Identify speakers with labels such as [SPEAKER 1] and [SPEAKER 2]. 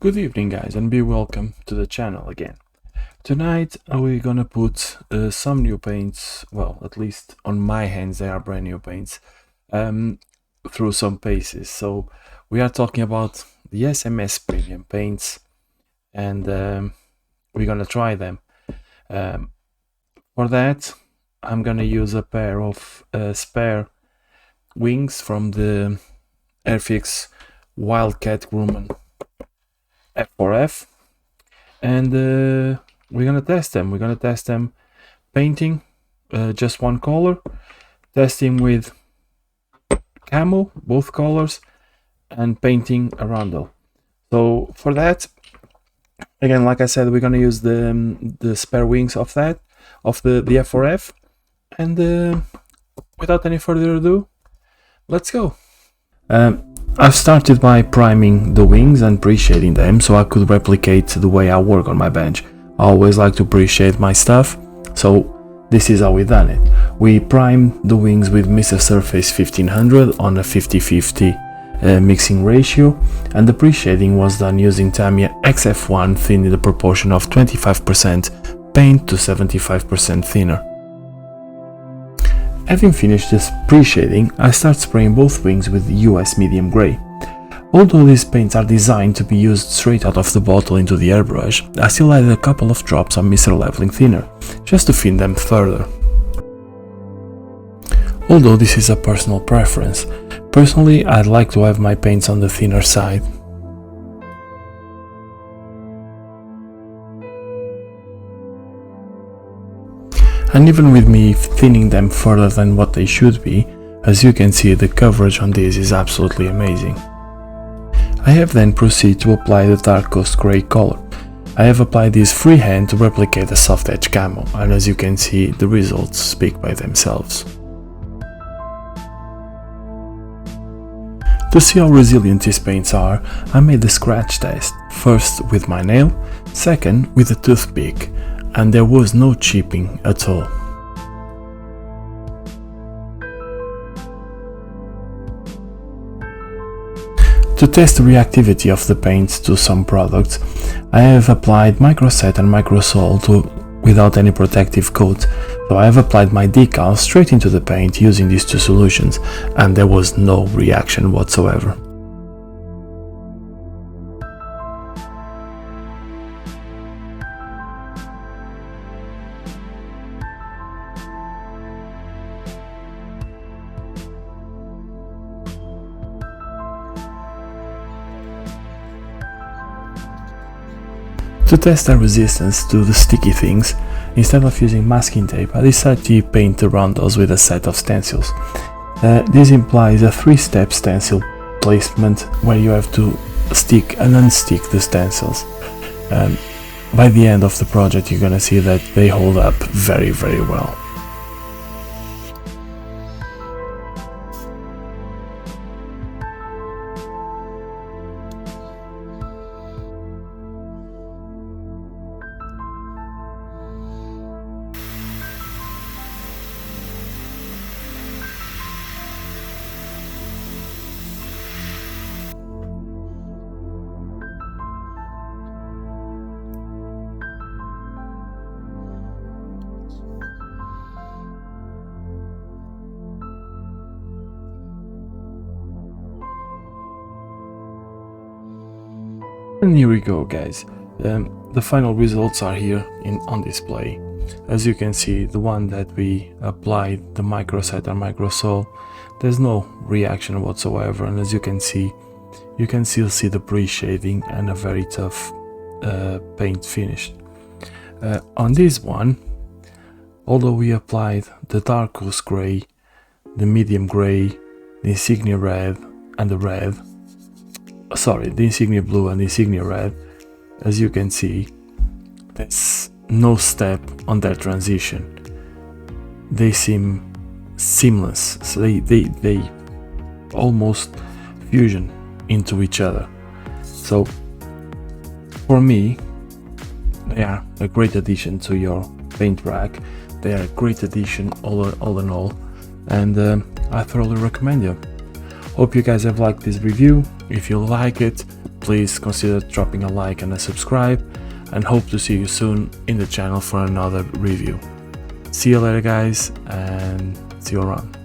[SPEAKER 1] Good evening guys, and be welcome to the channel again. Tonight we're gonna put some new paints, well, at least on my hands they are brand new paints, through some paces. So we are talking about the SMS Premium paints, and we're gonna try them. For that I'm gonna use a pair of spare wings from the Airfix Wildcat Grumman F4F, and we're gonna test them. We're gonna test them painting just one color, testing with camo, both colors, and painting a roundel. So for that, again, like I said, we're gonna use the spare wings of the F4F, and without any further ado, let's go. I've started by priming the wings and pre-shading them so I could replicate the way I work on my bench. I always like to pre-shade my stuff, so this is how we done it. We primed the wings with Mr. Surface 1500 on a 50-50 mixing ratio, and the pre-shading was done using Tamiya XF1 thin in the proportion of 25% paint to 75% thinner. Having finished this pre-shading, I start spraying both wings with US medium grey. Although these paints are designed to be used straight out of the bottle into the airbrush, I still added a couple of drops of Mr. Leveling Thinner, just to thin them further. Although this is a personal preference, personally I'd like to have my paints on the thinner side. And even with me thinning them further than what they should be, as you can see, the coverage on this is absolutely amazing. I have then proceeded to apply the darkest grey color. I have applied this freehand to replicate the soft edge camo, and as you can see, the results speak by themselves. To see how resilient these paints are, I made the scratch test, first with my nail, second with a toothpick, and there was no chipping at all. To test the reactivity of the paints to some products, I have applied microset and microsol without any protective coat, so I have applied my decal straight into the paint using these two solutions, and there was no reaction whatsoever. To test their resistance to the sticky things, instead of using masking tape, I decided to paint the roundels with a set of stencils. This implies a 3-step stencil placement where you have to stick and unstick the stencils. By the end of the project you're gonna see that they hold up very well. And here we go guys, the final results are here on display. As you can see, the one that we applied, the microset and microsol, there's no reaction whatsoever, and as you can see, you can still see the pre-shading and a very tough paint finish. On this one, although we applied the darkest grey, the medium grey, the insignia red and the red, the insignia blue and the insignia red, as you can see, there's no step on that transition. They seem seamless, so they almost fusion into each other. So for me, they are a great addition to your paint rack. They are a great addition all in all, and I thoroughly recommend them. Hope you guys have liked this review. If you like it, please consider dropping a like and a subscribe, and hope to see you soon in the channel for another review. See you later guys, and see you around.